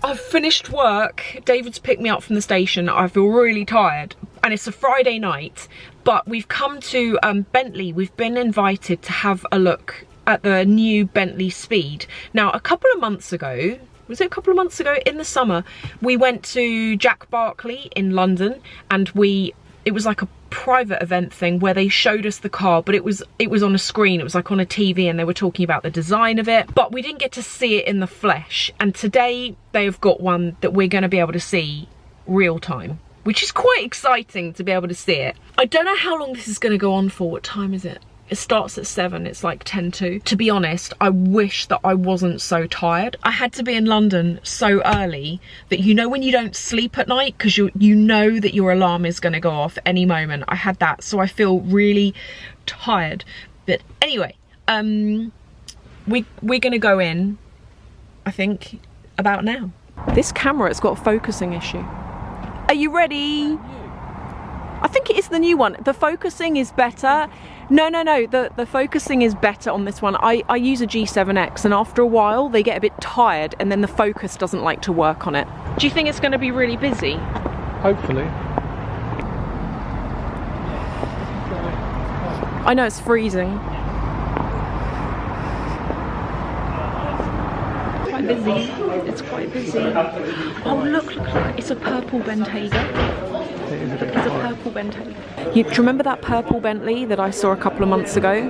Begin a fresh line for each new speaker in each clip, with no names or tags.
I've finished work. David's picked me up from the station. I feel really tired and it's a Friday night, but we've come to Bentley. We've been invited to have a look at the new Bentley Speed. Now, a couple of months ago, was it a couple of months ago in the summer, we went to Jack Barclay in London and it was like a private event thing where they showed us the car, but it was on a screen, it was like on a TV, and they were talking about the design of it, but we didn't get to see it in the flesh. And today they have got one that we're going to be able to see real time, which is quite exciting to be able to see it. I don't know how long this is going to go on for. What time is it? It starts at 7, it's like 10 to. To be honest, I wish that I wasn't so tired. I had to be in London so early that, you know when you don't sleep at night because you know that your alarm is going to go off any moment. I had that, so I feel really tired. But anyway, we're going to go in, I think, about now. This camera's got a focusing issue. Are you ready? I think it is the new one. The focusing is better. No, the focusing is better on this one. I use a G7X and after a while they get a bit tired and then the focus doesn't like to work on it. Do you think it's going to be really busy?
Hopefully.
I know it's freezing. Quite busy. It's quite busy. Oh look, it's a purple Bentayga. It's a purple Bentley. Do you remember that purple Bentley that I saw a couple of months ago?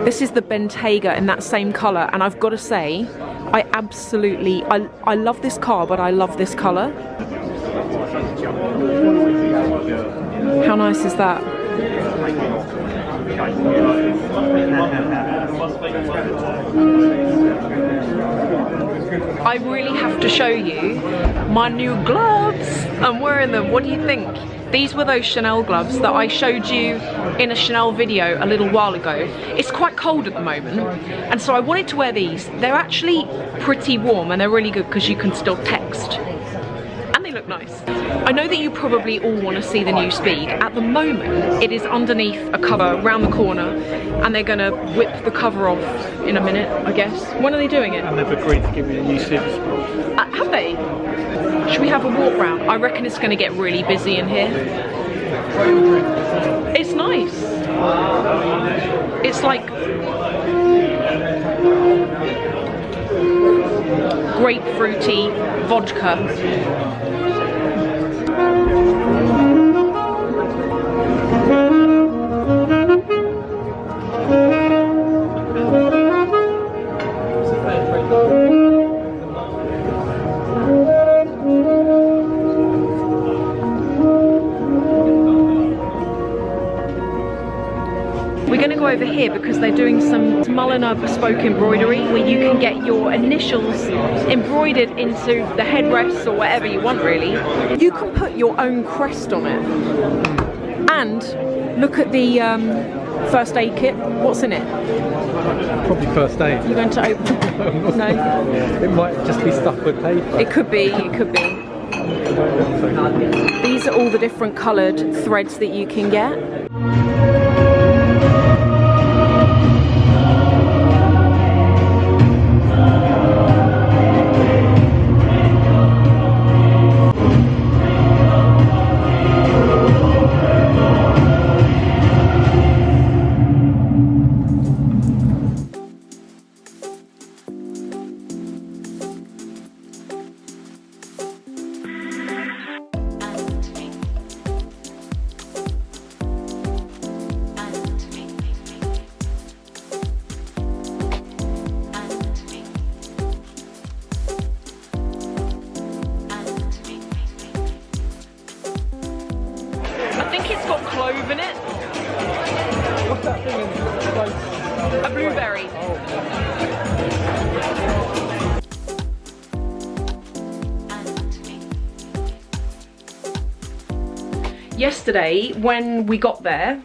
This is the Bentayga in that same colour, and I've got to say, I love this car, but I love this colour. How nice is that? I really have to show you my new gloves. I'm wearing them. What do you think? These were those Chanel gloves that I showed you in a Chanel video a little while ago. It's quite cold at the moment, and so I wanted to wear these. They're actually pretty warm and they're really good because you can still text. And they look nice. I know that you probably all want to see the new Speed. At the moment, it is underneath a cover around the corner, and they're gonna whip the cover off in a minute, I guess. When are they doing it?
And they've agreed to give me a new super sport.
Have they? Should we have a walk round? I reckon it's gonna get really busy in here. It's nice. It's like grapefruity vodka. We're going to go over here because they're doing some Mulliner bespoke embroidery where you can get your initials embroidered into the headrests or whatever you want, really. You can put your own crest on it. And look at the first aid kit. What's in it?
Probably first aid.
You're going to open? No.
It might just be stuff with paper.
It could be, it could be. These are all the different coloured threads that you can get. Clove in it.
What's that thing in the
A blueberry. Yesterday, when we got there,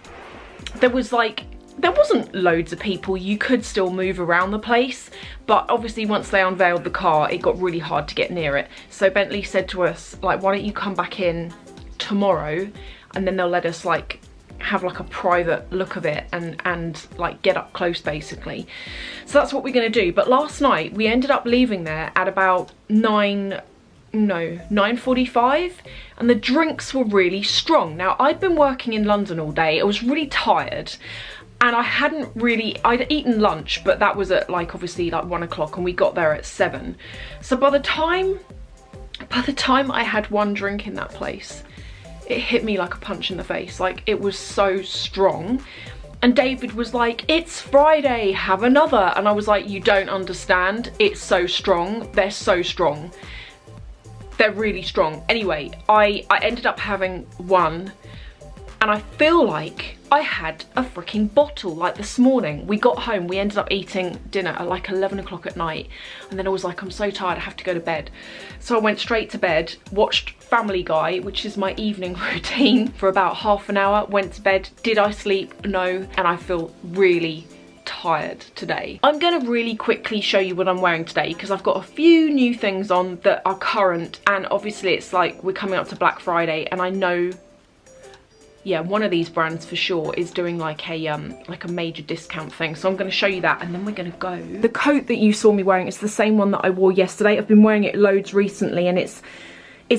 there wasn't loads of people. You could still move around the place, but obviously once they unveiled the car, it got really hard to get near it. So Bentley said to us, like, why don't you come back in tomorrow, and then they'll let us like have like a private look of it and like get up close basically. So that's what we're gonna do. But last night we ended up leaving there at about 9 9:45, and the drinks were really strong. Now, I'd been working in London all day. I was really tired, and I'd eaten lunch, but that was at like obviously like 1 o'clock, and we got there at 7. So by the time I had one drink in that place, it hit me like a punch in the face. Like, it was so strong. And David was like, it's Friday, have another. And I was like, you don't understand. It's so strong. They're so strong. They're really strong. Anyway, I ended up having one, and I feel like I had a freaking bottle. Like, this morning, we got home, we ended up eating dinner at like 11 o'clock at night. And then I was like, I'm so tired, I have to go to bed. So I went straight to bed, watched Family Guy, which is my evening routine, for about half an hour, went to bed. Did I sleep? No. And I feel really tired today. I'm gonna really quickly show you what I'm wearing today, because I've got a few new things on that are current, and obviously it's like we're coming up to Black Friday, and I know, yeah, one of these brands for sure is doing like a major discount thing. So I'm going to show you that, and then we're going to go. The coat that you saw me wearing is the same one that I wore yesterday. I've been wearing it loads recently, and it's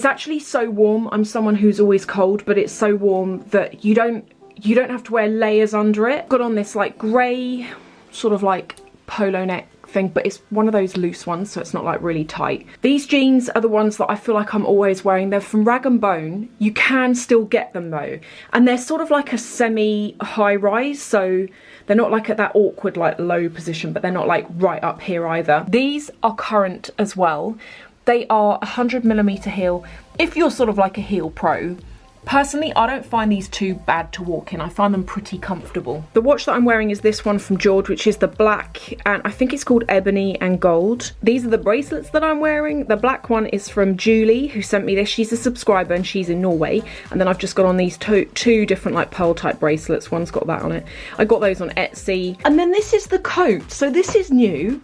actually so warm. I'm someone who's always cold, but it's so warm that you don't have to wear layers under it. Got on this like grey sort of like polo neck thing, but it's one of those loose ones, so it's not like really tight. These jeans are the ones that I feel like I'm always wearing. They're from Rag & Bone. You can still get them though, and they're sort of like a semi high rise, so they're not like at that awkward like low position, but they're not like right up here either. These are current as well. They are 100mm heel. If you're sort of like a heel pro, personally, I don't find these too bad to walk in. I find them pretty comfortable. The watch that I'm wearing is this one from George, which is the black, and I think it's called ebony and gold. These are the bracelets that I'm wearing. The black one is from Julie, who sent me this. She's a subscriber and she's in Norway. And then I've just got on these two different like pearl type bracelets. One's got that on it. I got those on Etsy. And then this is the coat. So this is new.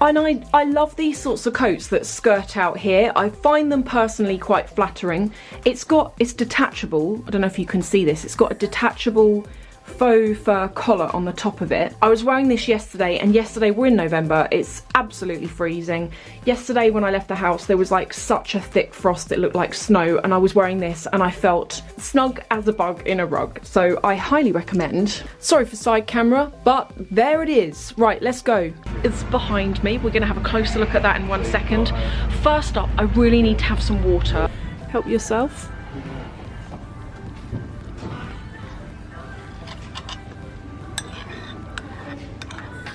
And I love these sorts of coats that skirt out here. I find them personally quite flattering. It's detachable. I don't know if you can see this. It's got a detachable faux fur collar on the top of it. I was wearing this yesterday, and yesterday, we're in November, it's absolutely freezing. Yesterday when I left the house, there was like such a thick frost, it looked like snow, and I was wearing this and I felt snug as a bug in a rug. So I highly recommend. Sorry for side camera, but there it is. Right, let's go. It's behind me. We're gonna have a closer look at that in 1 second. First up, I really need to have some water. Help yourself.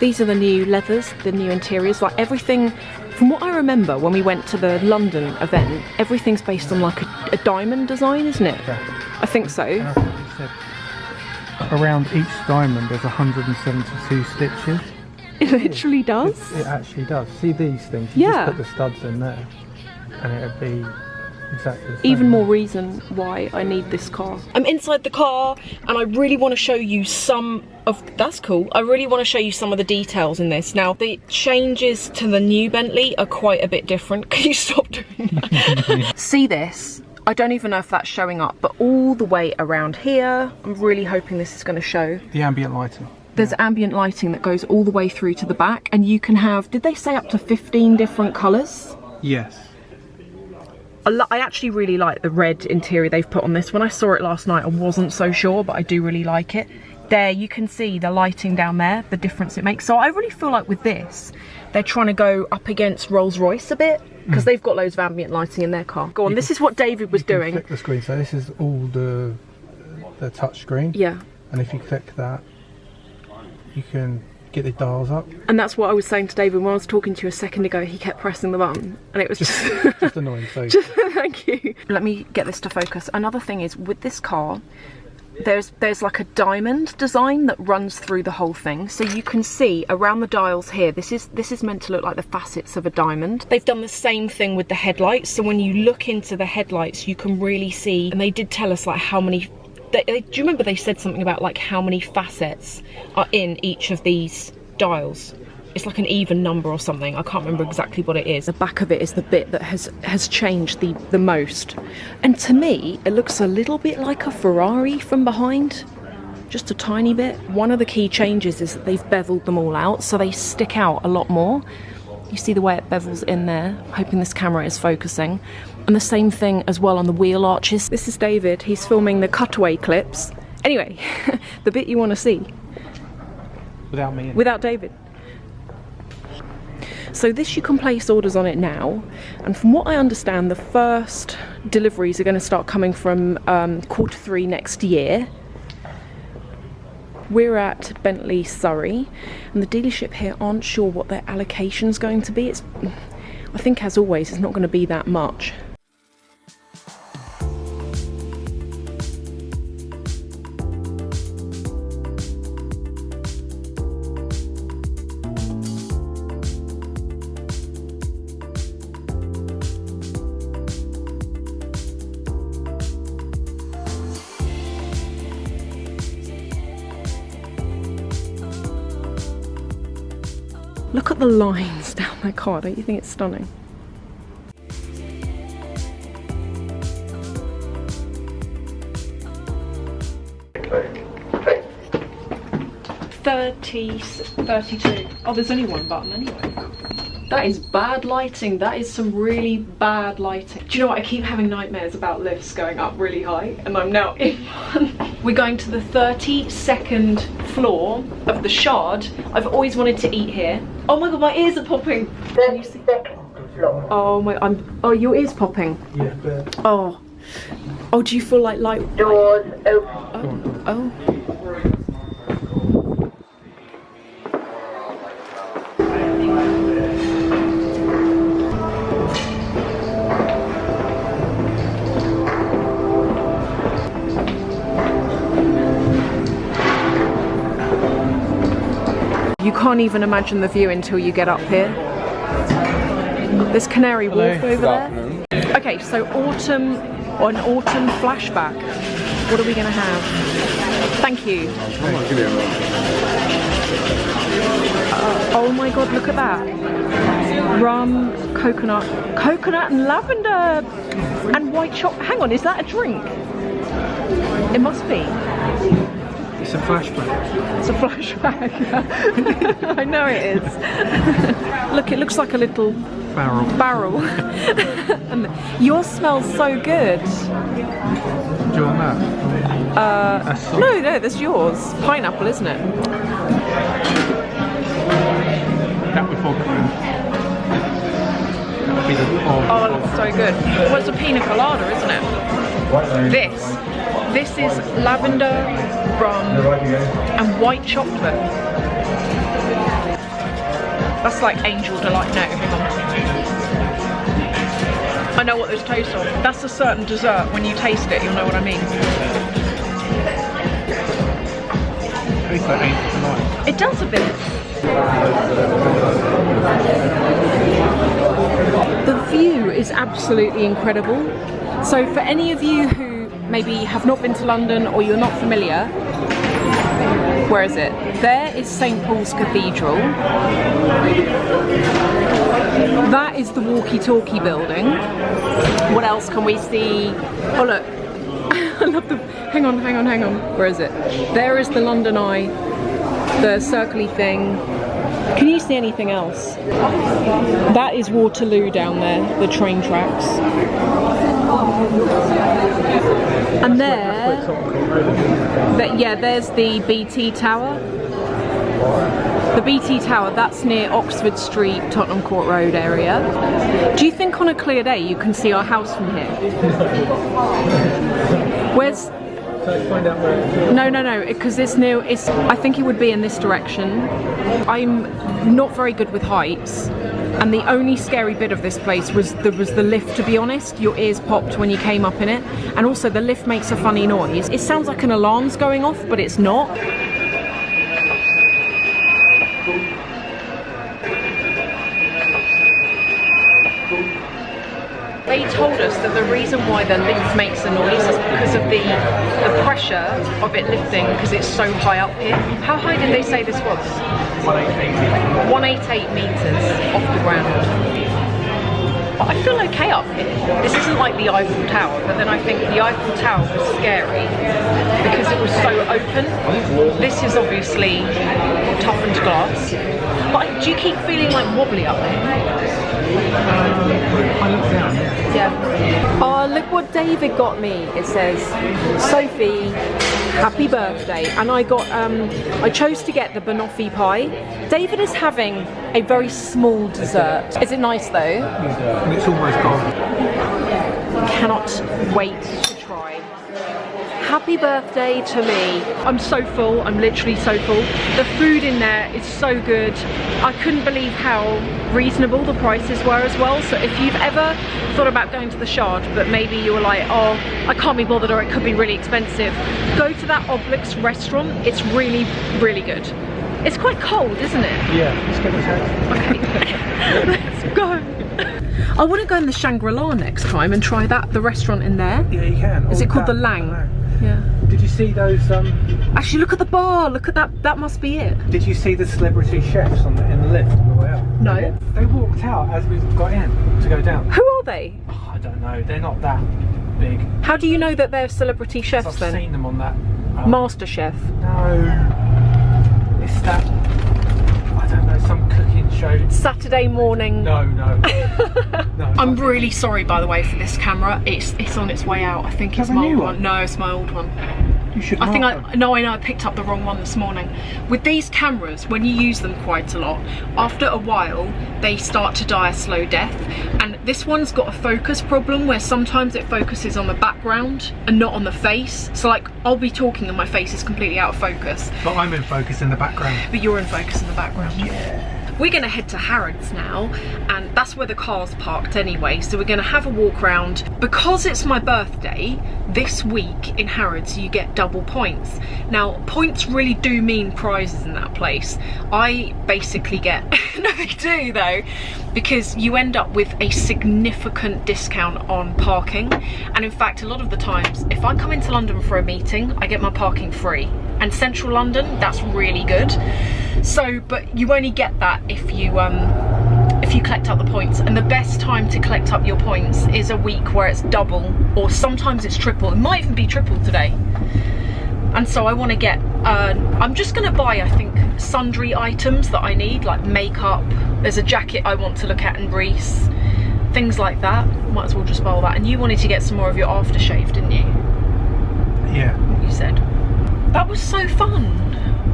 These are the new leathers, the new interiors, like everything, from what I remember when we went to the London event, everything's based on like a diamond design, isn't it? Yeah. I think so.
And I think you said around each diamond there's 172 stitches.
It literally does?
It actually does. See these things? You just put the studs in there and it'd be exactly the same.
Even more reason why I need this car. I'm inside the car and I really want to show you some of, that's cool, I really want to show you some of the details in this. Now, the changes to the new Bentley are quite a bit different. Can you stop doing that? See this? I don't even know if that's showing up, but all the way around here, I'm really hoping this is going to show.
The ambient lighting.
There's ambient lighting that goes all the way through to the back, and you can have, did they say up to 15 different colours?
Yes.
I actually really like the red interior they've put on this. When I saw it last night, I wasn't so sure, but I do really like it. There, you can see the lighting down there, the difference it makes. So I really feel like with this, they're trying to go up against Rolls-Royce a bit, because they've got loads of ambient lighting in their car. Go on, this is what David was doing.
Click the screen. So this is all the touch screen.
Yeah.
And if you click that, you can get the dials up.
And that's what I was saying to David when I was talking to you a second ago. He kept pressing the button and it was
just annoying. So
thank you. Let me get this to focus. Another thing is with this car, there's like a diamond design that runs through the whole thing, so you can see around the dials here, this is meant to look like the facets of a diamond. They've done the same thing with the headlights, so when you look into the headlights you can really see, and they did tell us like how many, do you remember they said something about like how many facets are in each of these dials? It's like an even number or something. I can't remember exactly what it is. The back of it is the bit that has changed the most. And to me, it looks a little bit like a Ferrari from behind. Just a tiny bit. One of the key changes is that they've beveled them all out, so they stick out a lot more. You see the way it bevels in there. Hoping this camera is focusing. And the same thing as well on the wheel arches. This is David. He's filming the cutaway clips. Anyway, the bit you want to see.
Without me.
Without David. So this, you can place orders on it now, and from what I understand, the first deliveries are going to start coming from Q3 next year. We're at Bentley, Surrey, and the dealership here aren't sure what their allocation is going to be. I think, as always, it's not going to be that much. Look at the lines down that car, don't you think it's stunning? $32. Oh, there's only one button anyway. That is bad lighting. That is some really bad lighting. Do you know what? I keep having nightmares about lifts going up really high, and I'm now in one. We're going to the 32nd floor of the Shard. I've always wanted to eat here. Oh my god, my ears are popping. Can you see? Oh my, oh, your ears popping.
Yeah, but...
Oh. Oh, do you feel like light?
Doors open.
Oh. You can't even imagine the view until you get up here. There's Canary Wharf over there. Okay, so autumn flashback. What are we gonna have? Thank you. Oh my god, look at that. Rum, coconut and lavender and white chocolate. Hang on, is that a drink? It must be.
It's a flashback.
It's a flashback. I know it is. Look, it looks like a little barrel. And yours smells so good.
Do you want that?
No, that's yours. Pineapple, isn't it?
That would fall through.
Oh, it looks so good. Well, it's a pina colada, isn't it? This is lavender, rum, and white chocolate. That's like angel delight. No, hang on. I know what those taste of. That's a certain dessert. When you taste it, you'll know what I mean.
Tastes like angel delight.
It does a bit. The view is absolutely incredible. So for any of you who maybe have not been to London or you're not familiar, where is it? There is St. Paul's Cathedral. That is the walkie-talkie building. What else can we see? Oh look, I love the, hang on. Where is it? There is the London Eye, the circly thing. Can you see anything else? That is Waterloo down there, the train tracks. And there's the BT Tower. The BT Tower, that's near Oxford Street, Tottenham Court Road area. Do you think on a clear day you can see our house from here? Where's...
Find out where it is.
No, because I think it would be in this direction. I'm not very good with heights, and the only scary bit of this place was the lift, to be honest. Your ears popped when you came up in it, and also the lift makes a funny noise. It sounds like an alarm's going off, but it's not. They told us that the reason why the lift makes a noise is because of the pressure of it lifting, because it's so high up here. How high did they say this was? 188 meters off the ground. But I feel okay up here. This isn't like the Eiffel Tower, but then I think the Eiffel Tower was scary because it was so open. This is obviously toughened glass. But do you keep feeling like wobbly up there?
I look down,
Yeah. Oh, look what David got me. It says, Sophie, happy birthday. And I got, I chose to get the banoffee pie. David is having a very small dessert. Is it nice though?
And it's almost gone.
Cannot wait to try. Happy birthday to me. I'm so full, I'm literally so full. The food in there is so good. I couldn't believe how reasonable the prices were as well. So if you've ever thought about going to the Shard, but maybe you were like, oh, I can't be bothered or it could be really expensive, go to that Oblix restaurant. It's really, really good. It's quite cold, isn't it?
Yeah, let's get this out.
Okay, let's go. I want to go in the Shangri-La next time and try that, the restaurant in there.
Yeah, you can.
Is it called the Lang? Yeah.
Did you see those?
Actually, look at the bar. Look at that. That must be it.
Did you see the celebrity chefs in the lift on the way out?
No.
They walked out as we got in to go down.
Who are they?
Oh, I don't know. They're not that big.
How do you know that they're celebrity chefs
I've
then?
seen them on that.
Master Chef.
No. It's that. I don't know. Some cooking show.
Saturday morning.
No. No.
I'm really sorry, by the way, for this camera. It's on its way out. I think it's my old one. No, it's my old one.
You should.
I think I know. I picked up the wrong one this morning. With these cameras, when you use them quite a lot, after a while they start to die a slow death. And this one's got a focus problem where sometimes it focuses on the background and not on the face. So like, I'll be talking and my face is completely out of focus.
But I'm in focus in the background.
But you're in focus in the background.
Yeah.
We're gonna head to Harrods now, and that's where the car's parked anyway, so we're gonna have a walk around. Because it's my birthday, this week in Harrods you get double points. Now, points really do mean prizes in that place. I basically get, no they do though, because you end up with a significant discount on parking. And in fact, a lot of the times, if I come into London for a meeting, I get my parking free. And central London, that's really good. So, but you only get that if you collect up the points, and the best time to collect up your points is a week where it's double, or sometimes it's triple. It might even be triple today. And so I want to get, I'm just going to buy, I think, sundry items that I need, like makeup. There's a jacket I want to look at in Greece, things like that. Might as well just buy all that. And you wanted to get some more of your aftershave, didn't you?
Yeah.
You said. That was so fun.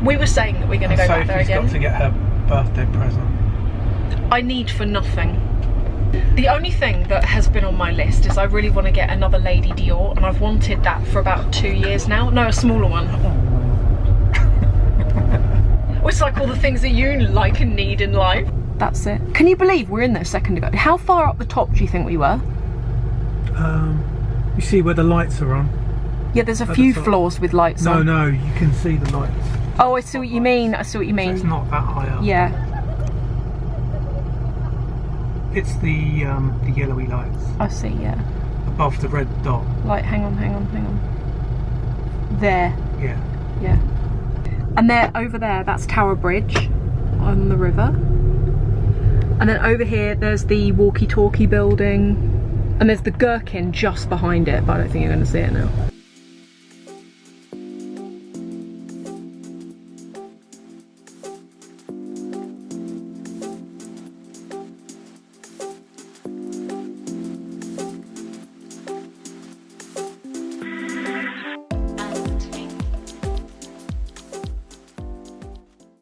We were saying that we're going to go back there again.
Sophie's got to get her birthday present.
I need for nothing. The only thing that has been on my list is I really want to get another Lady Dior, and I've wanted that for about 2 years now. No, a smaller one. It's like all the things that you like and need in life. That's it. Can you believe we're in there a second ago? How far up the top do you think we were?
You see where the lights are on?
Yeah, there's a few floors with lights on.
No, you can see the lights.
Oh, I see what you mean. I see what you mean.
So it's not that high up.
Yeah.
It's the yellowy lights.
I see, yeah.
Above the red dot.
Like, hang on. There.
Yeah.
Yeah. And there, over there, that's Tower Bridge on the river. And then over here, there's the walkie-talkie building. And there's the Gherkin just behind it, but I don't think you're going to see it now.